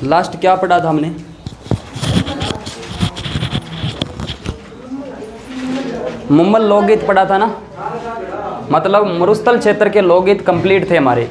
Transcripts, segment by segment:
Last क्या पढ़ा था हमने? मुम्मल लोकगीत पढ़ा था ना, मतलब मरुस्थल क्षेत्र के लोकगीत कंप्लीट थे हमारे।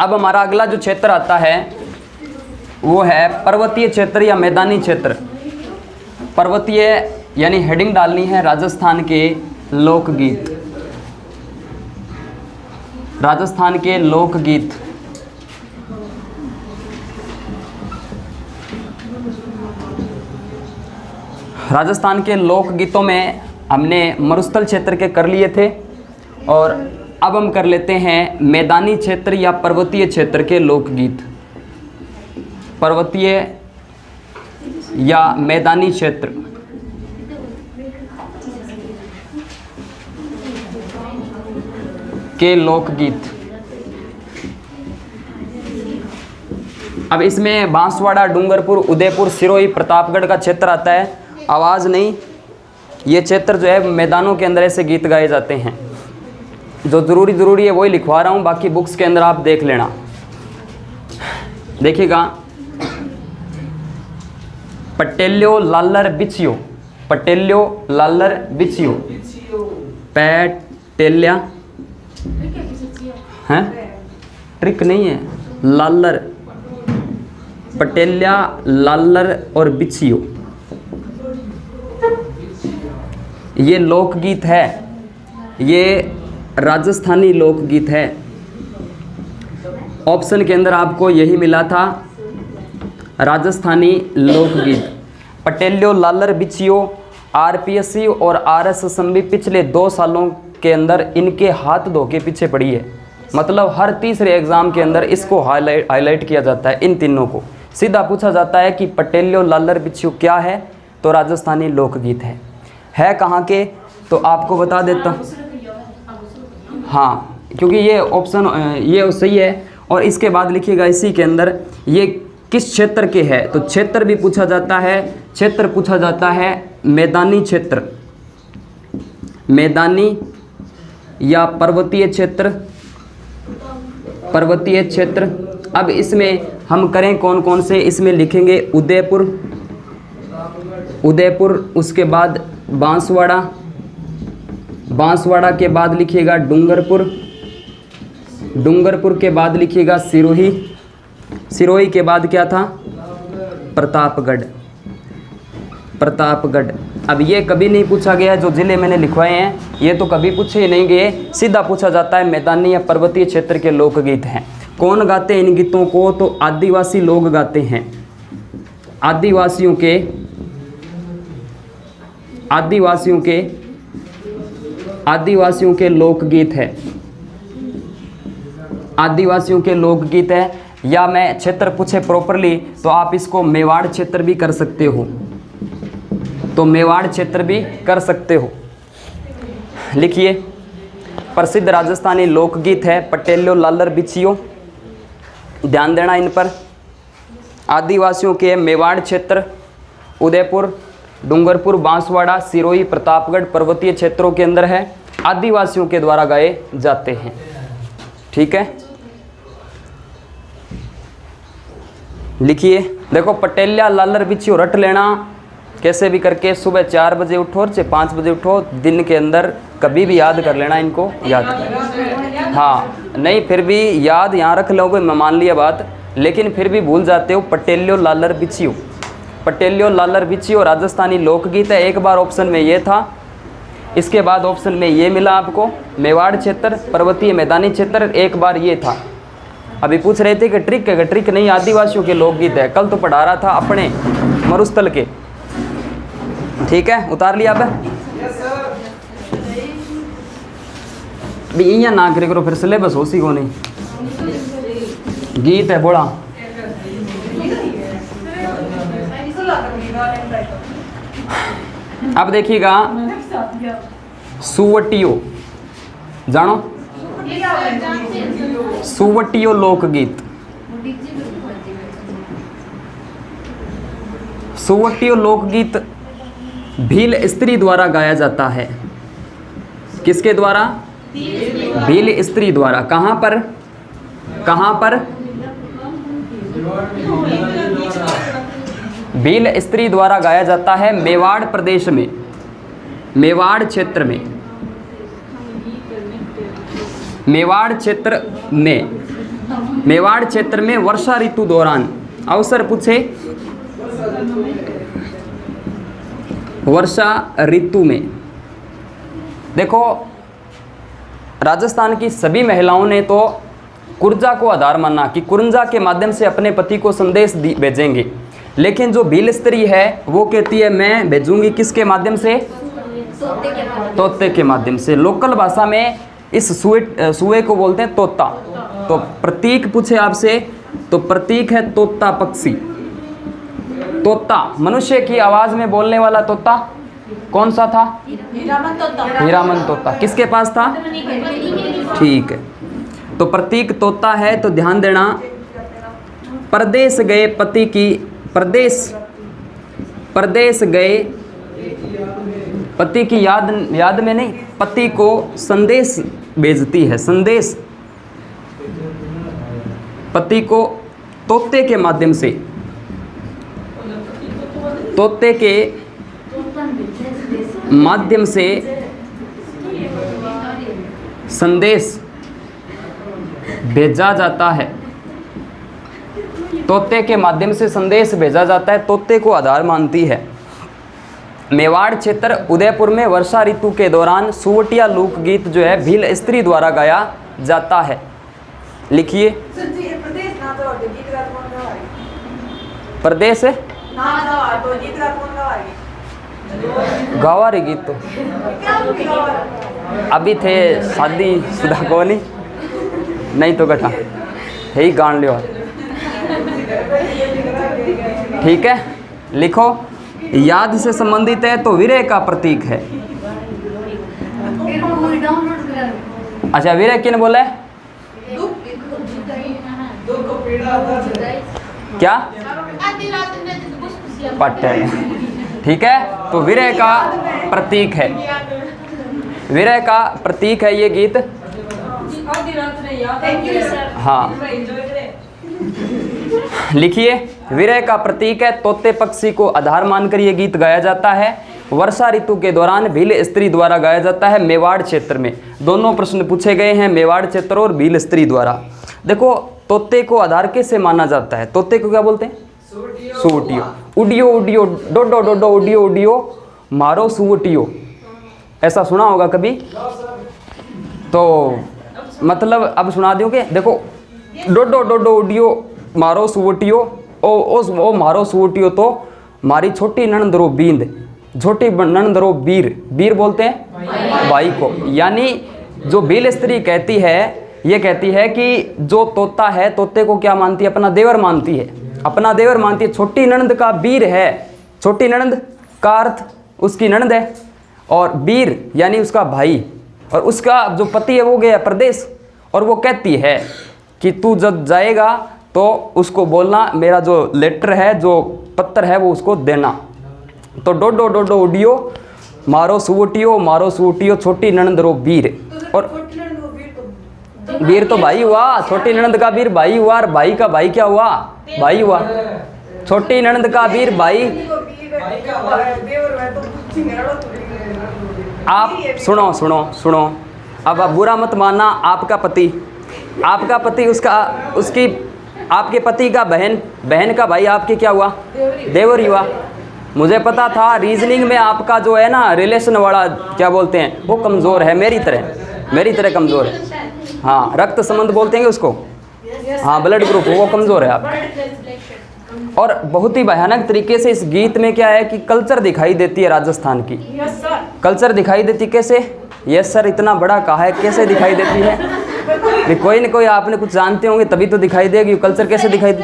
अब हमारा अगला जो क्षेत्र आता है वो है पर्वतीय क्षेत्र या मैदानी क्षेत्र। पर्वतीय यानी हेडिंग डालनी है राजस्थान के लोकगीत। राजस्थान के लोकगीत। राजस्थान के लोकगीतों में हमने मरुस्थल क्षेत्र के कर लिए थे और अब हम कर लेते हैं मैदानी क्षेत्र या पर्वतीय क्षेत्र के लोकगीत। पर्वतीय या मैदानी क्षेत्र के लोकगीत। अब इसमें बांसवाड़ा, डूंगरपुर, उदयपुर, सिरोही, प्रतापगढ़ का क्षेत्र आता है। आवाज़ नहीं, ये क्षेत्र जो है मैदानों के अंदर ऐसे गीत गाए जाते हैं। जो ज़रूरी है वही लिखवा रहा हूँ, बाकी बुक्स के अंदर आप देख लेना। देखिएगा, पटेल्यो लालर बिछियो, पटेल्यो लालर बिछियो, पैटेल्या हैं, ट्रिक नहीं है, लालर, पटेल्या, लालर और बिछियो, ये लोकगीत है। ये राजस्थानी लोकगीत है। ऑप्शन के अंदर आपको यही मिला था, राजस्थानी लोकगीत। पटेल्यो लालर बिछियो आरपीएससी और आरएसएसएमबी पिछले 2 सालों के अंदर इनके हाथ धो के पीछे पड़ी है। मतलब हर तीसरे एग्जाम के अंदर इसको हाईलाइट किया जाता है। इन तीनों को सीधा पूछा जाता है कि पटेल्यो लालर बिछियो क्या है, तो राजस्थानी लोकगीत है कहाँ के, तो आपको बता देता हूँ। हाँ, क्योंकि ये ऑप्शन ये सही है। और इसके बाद लिखिएगा इसी के अंदर ये किस क्षेत्र के है, तो क्षेत्र भी पूछा जाता है। क्षेत्र पूछा जाता है मैदानी क्षेत्र, मैदानी या पर्वतीय क्षेत्र, पर्वतीय क्षेत्र। अब इसमें हम करें कौन कौन से, इसमें लिखेंगे उदयपुर, उदयपुर, उसके बाद बांसवाड़ा, बांसवाड़ा के बाद लिखिएगा डूंगरपुर, डूंगरपुर के बाद लिखिएगा सिरोही, सिरोही के बाद क्या था, प्रतापगढ़, प्रतापगढ़। अब ये कभी नहीं पूछा गया, जो ज़िले मैंने लिखवाए हैं ये तो कभी पूछे ही नहीं गए। सीधा पूछा जाता है मैदानी या पर्वतीय क्षेत्र के लोकगीत हैं। कौन गाते हैं इन गीतों को, तो आदिवासी लोग गाते हैं। आदिवासियों के आदिवासियों के लोकगीत है, आदिवासियों के लोकगीत है। या मैं क्षेत्र पूछे प्रॉपरली तो आप इसको मेवाड़ क्षेत्र भी कर सकते हो, तो मेवाड़ क्षेत्र भी कर सकते हो। लिखिए, प्रसिद्ध राजस्थानी लोकगीत है पटेल्यो लालर बिछियो, ध्यान देना इन पर। आदिवासियों के मेवाड़ क्षेत्र, उदयपुर, डूंगरपुर, बांसवाड़ा, सिरोही, प्रतापगढ़ पर्वतीय क्षेत्रों के अंदर है, आदिवासियों के द्वारा गाए जाते हैं। ठीक है, लिखिए। देखो, पटेल्या लालर बिछियो रट लेना कैसे भी करके। सुबह 4 बजे उठो और 5 बजे उठो, दिन के अंदर कभी भी याद कर लेना इनको, याद। हाँ, नहीं फिर भी याद यहाँ रख लोगे, मैं मान लिया बात, लेकिन फिर भी भूल जाते हो। पटेल्यो लालर बिछियो, पटेल्यो लालर बिछियो राजस्थानी लोकगीत है। एक बार ऑप्शन में ये था, इसके बाद ऑप्शन में ये मिला आपको, मेवाड़ क्षेत्र, पर्वतीय मैदानी क्षेत्र, एक बार ये था। अभी पूछ रहे थे कि ट्रिक है, ट्रिक नहीं, आदिवासियों के लोकगीत है। कल तो पढ़ा रहा था अपने मरुस्थल के। ठीक है, उतार लिया अब। भी यहाँ ना करे करो, फिर सिलेबस हो सी को नहीं। गीत है बोला, अब देखिएगा सुवटियो, जानो सुवटियो लोकगीत। सुवटियो लोकगीत भील स्त्री द्वारा गाया जाता है। किसके द्वारा? भील स्त्री द्वारा। कहाँ पर? कहाँ पर? भील स्त्री द्वारा गाया जाता है मेवाड़ प्रदेश में, मेवाड़ क्षेत्र में, मेवाड़ क्षेत्र में, मेवाड़ क्षेत्र में वर्षा ऋतु दौरान। अवसर पूछे वर्षा ऋतु में। देखो राजस्थान की सभी महिलाओं ने तो कुर्जा को आधार माना कि कुर्जा के माध्यम से अपने पति को संदेश भेजेंगे, लेकिन जो भील स्त्री है वो कहती है मैं भेजूंगी किसके माध्यम से? तोते के माध्यम से। लोकल भाषा में इस सुए को बोलते हैं तोता। तो प्रतीक पूछे आपसे तो प्रतीक है तोता पक्षी। तोता मनुष्य की आवाज में बोलने वाला तोता कौन सा था? हीरामन तोता। किसके पास था? ठीक है, तो प्रतीक तोता है। तो ध्यान देना, परदेश गए पति की, परदेश गए पति की याद में नहीं, पति को संदेश भेजती है। संदेश पति को तोते के माध्यम से, तोते के माध्यम से संदेश भेजा जाता है। तोते के माध्यम से संदेश भेजा जाता है, तोते को आधार मानती है। मेवाड़ क्षेत्र उदयपुर में वर्षा ऋतु के दौरान सुवटिया लोकगीत जो है भील स्त्री द्वारा गाया जाता है। लिखिए प्रदेश गवारी गीत तो अभी थे शादी शुदा को नहीं तो गठा है ही गान लियो। ठीक है, लिखो याद से संबंधित है तो विरह का प्रतीक है। अच्छा विरह किन बोला है? क्या पट्टे? ठीक है, तो विरह का प्रतीक है, विरह का प्रतीक है ये गीत। हाँ लिखिए, विरह का प्रतीक है, तोते पक्षी को आधार मानकर ये गीत गाया जाता है। वर्षा ऋतु के दौरान भील स्त्री द्वारा गाया जाता है मेवाड़ क्षेत्र में। दोनों प्रश्न पूछे गए हैं मेवाड़ क्षेत्र और भील स्त्री द्वारा। देखो तोते को आधार कैसे माना जाता है? तोते को क्या बोलते हैं? सुवटियो। उडियो उडियो डोडो डोडो उडियो उडियो मारो सुवटियो, ऐसा सुना होगा कभी? तो मतलब अब सुना दोगे। देखो डोडो डोडो उडियो मारो सुवटियो, ओ मारो सुवटियो तो मारी छोटी ननद रो बींद, छोटी ननद रो बीर, बीर बोलते हैं भाई को। यानी जो भील स्त्री कहती है, ये कहती है कि जो तोता है तोते को क्या मानती है? अपना देवर मानती है, अपना देवर मानती है। छोटी ननद का बीर है, छोटी ननद का अर्थ उसकी ननद है, और बीर यानी उसका भाई, और उसका जो पति है वो गया प्रदेश, और वो कहती है कि तू जब जाएगा तो उसको बोलना मेरा जो लेटर है, जो पत्र है वो उसको देना। तो डोडो डोडो उडियो मारो सुवटियो छोटी ननद रो बीर। और वीर तो भाई हुआ, छोटी ननद का वीर भाई हुआ, और भाई का भाई क्या हुआ? भाई हुआ। छोटी ननद का वीर भाई। आप सुनो सुनो सुनो, अब आप बुरा मत मानना। आपका पति उसकी आपके पति का बहन का भाई आपके क्या हुआ? देवर हुआ। मुझे पता था रीजनिंग में आपका जो है ना रिलेशन वाला क्या बोलते हैं वो कमज़ोर है, मेरी तरह कमज़ोर है। हाँ रक्त संबंध बोलते हैं उसको, हाँ ब्लड ग्रुप, वो कमज़ोर है आप। और बहुत ही भयानक तरीके से इस गीत में क्या है कि कल्चर दिखाई देती है राजस्थान की। कल्चर दिखाई देती कैसे? यस सर, इतना बड़ा कहा है, कैसे दिखाई देती है? कोई न कोई आपने कुछ जानते होंगे तभी तो दिखाई देगी। कल्चर कैसे दिखाई दे?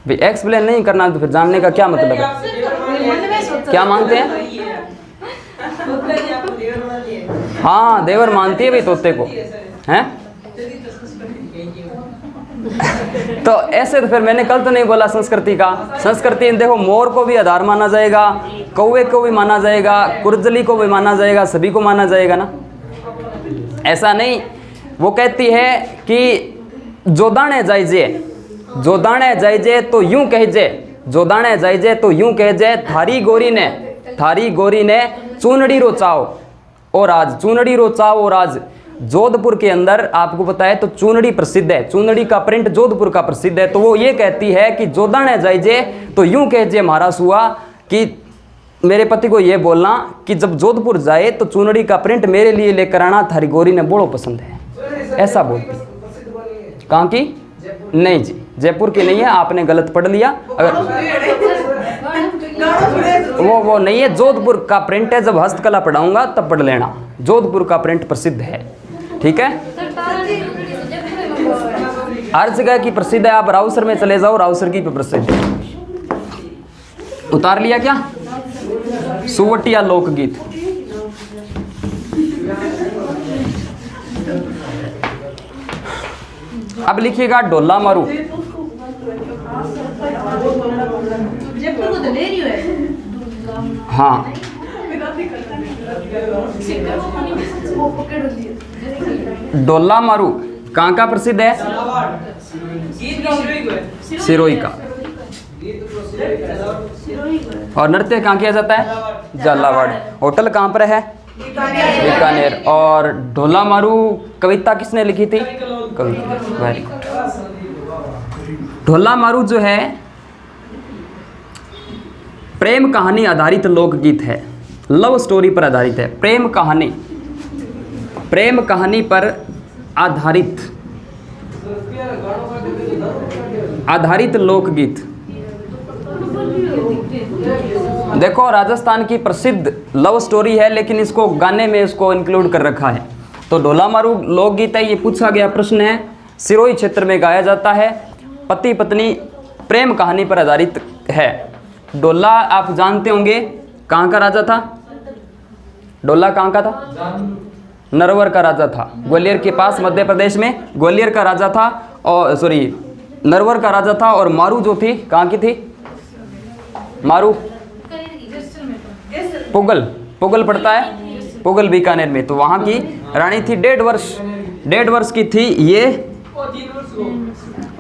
भाई एक्सप्लेन नहीं करना तो फिर जानने का क्या मतलब है? क्या मानते हैं? हाँ देवर मानती है भाई तोते को, हैं? तो ऐसे तो फिर मैंने कल तो नहीं बोला संस्कृति का। संस्कृति देखो, मोर को भी आधार माना जाएगा, कौवे को भी माना जाएगा, कुर्जली को भी माना जाएगा, सभी को माना जाएगा ना। ऐसा नहीं, वो कहती है कि जोदाने जायजे, जोदाने जायजे तो यूं कहजे, जोदाने जायजे तो यूं कहजे, थारी गोरी ने चूनड़ी रो चाव और आज, चूनड़ी रो चाव और आज। जोधपुर के अंदर आपको पता है तो चूनड़ी प्रसिद्ध है, चूनड़ी का प्रिंट जोधपुर का प्रसिद्ध है। तो वो ये कहती है कि जोदाने जायजे तो यूं कहजे महाराज हुआ, कि मेरे पति को ये बोलना कि जब जोधपुर जाए तो चूनड़ी का प्रिंट मेरे लिए लेकर आना, थारी गोरी ने बड़ो पसंद है, ऐसा बोलती। कहाँ की? नहीं जी, जयपुर की नहीं है, आपने गलत पढ़ लिया। अगर वो नहीं है, जोधपुर का प्रिंट है। जब हस्तकला पढ़ाऊंगा तब पढ़ लेना, जोधपुर का प्रिंट प्रसिद्ध है, ठीक है। हर जगह की प्रसिद्ध है, आप राउसर में चले जाओ, राउसर की प्रसिद्ध है। उतार लिया क्या? सुवटिया लोकगीत। अब लिखिएगा ढोला मारू। हाँ, ढोला मारू कहाँ का प्रसिद्ध है? सिरोही का। और नृत्य कहाँ किया जाता है? झालावाड़। होटल कहाँ पर है? बीकानेर। और ढोला मारू कविता किसने लिखी थी? कविता। Very good. ढोला मारू जो है प्रेम कहानी आधारित लोकगीत है, लव स्टोरी पर आधारित है। प्रेम कहानी पर आधारित लोकगीत। देखो, राजस्थान की प्रसिद्ध लव स्टोरी है, लेकिन इसको गाने में इसको इंक्लूड कर रखा है। तो ढोला मारू लोकगीत है, ये पूछा गया प्रश्न है। सिरोही क्षेत्र में गाया जाता है, पति पत्नी प्रेम कहानी पर आधारित है। ढोला आप जानते होंगे कहाँ का राजा था? ढोला कहाँ का था? नरवर का राजा था, ग्वालियर के पास मध्य प्रदेश में ग्वालियर का राजा था, और नरवर का राजा था। और मारू जो थी कहाँ की थी? मारू पुगल पड़ता है, पुगल बीकानेर में। तो वहाँ की रानी थी, 1.5 वर्ष की थी ये,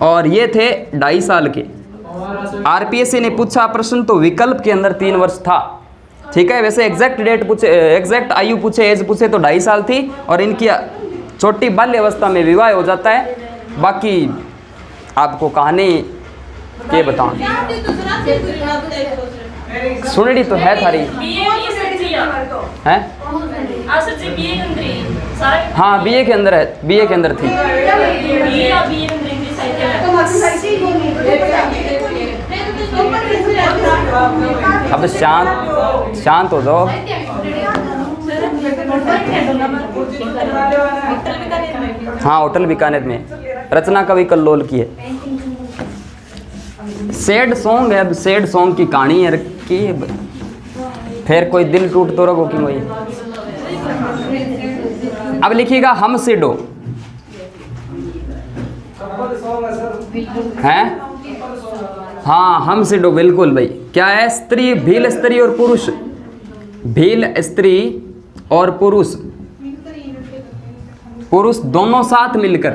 और ये थे 2.5 साल के। आरपीएससी ने पूछा प्रश्न तो विकल्प के अंदर 3 वर्ष था, ठीक है। वैसे एग्जैक्ट डेट पूछे, एग्जैक्ट आयु पूछे, एज पूछे तो 2.5 साल थी, और इनकी छोटी बाल्य अवस्था में विवाह हो जाता है। बाकी आपको कहानी के बताऊं, सुनड़ी तो है थारी है। हाँ, बीए के अंदर है, बीए के अंदर थी। अब शांत हो जाओ। हाँ, होटल बीकानेर में। रचना कवि कल्लोल की है। सैड सॉन्ग है, अब सैड सॉन्ग की कहानी है रखी, फिर कोई दिल टूट तो रखो कि वही। अब लिखिएगा हम सिडो हैं। हाँ, हम सिडो बिल्कुल भाई। क्या है? स्त्री, भील स्त्री और पुरुष, भील स्त्री और पुरुष दोनों साथ मिलकर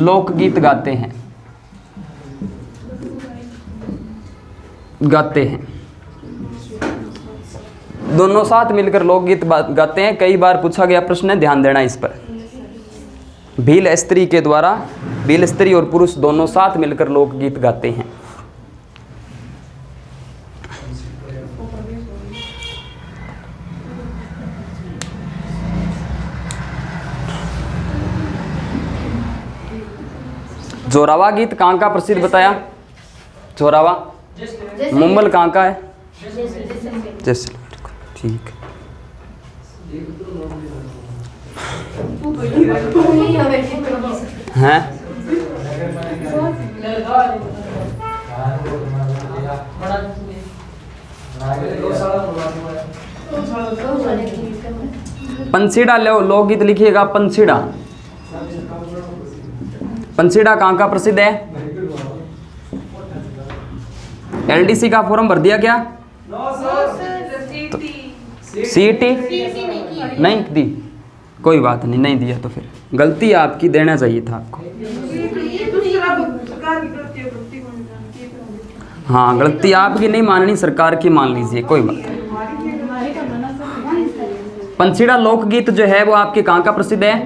लोकगीत गाते हैं। दोनों साथ मिलकर लोकगीत गाते हैं। कई बार पूछा गया प्रश्न है, ध्यान देना इस पर। भील स्त्री के द्वारा, भील स्त्री और पुरुष दोनों साथ मिलकर लोकगीत गाते हैं। जोरावा गीत कहाँ का प्रसिद्ध बताया? जोरावा मुंबल कहाँ का है? जैसलमेर। ठीक। हैं? पंसीड़ा लोकगीत लिखिएगा। पंसीड़ा कहाँ का प्रसिद्ध है? एलडीसी का फॉर्म भर दिया क्या? सीईटी नहीं दी, कोई बात नहीं, नहीं दिया तो फिर गलती आपकी, देना चाहिए था आपको। हाँ गलती आपकी नहीं माननी, सरकार की मान लीजिए, कोई बात नहीं। पंछीड़ा लोकगीत जो है वो आपके कहाँ का प्रसिद्ध है?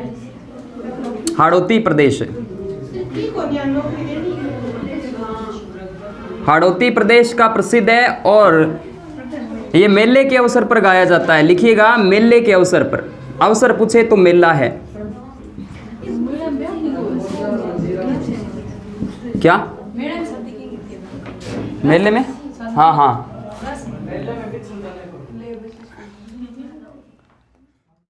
हाड़ौती प्रदेश, हाड़ौती प्रदेश का प्रसिद्ध है। और ये मेले के अवसर पर गाया जाता है, लिखिएगा मेले के अवसर पर, अवसर पूछे तो मेला है। क्या मेले में? हाँ हाँ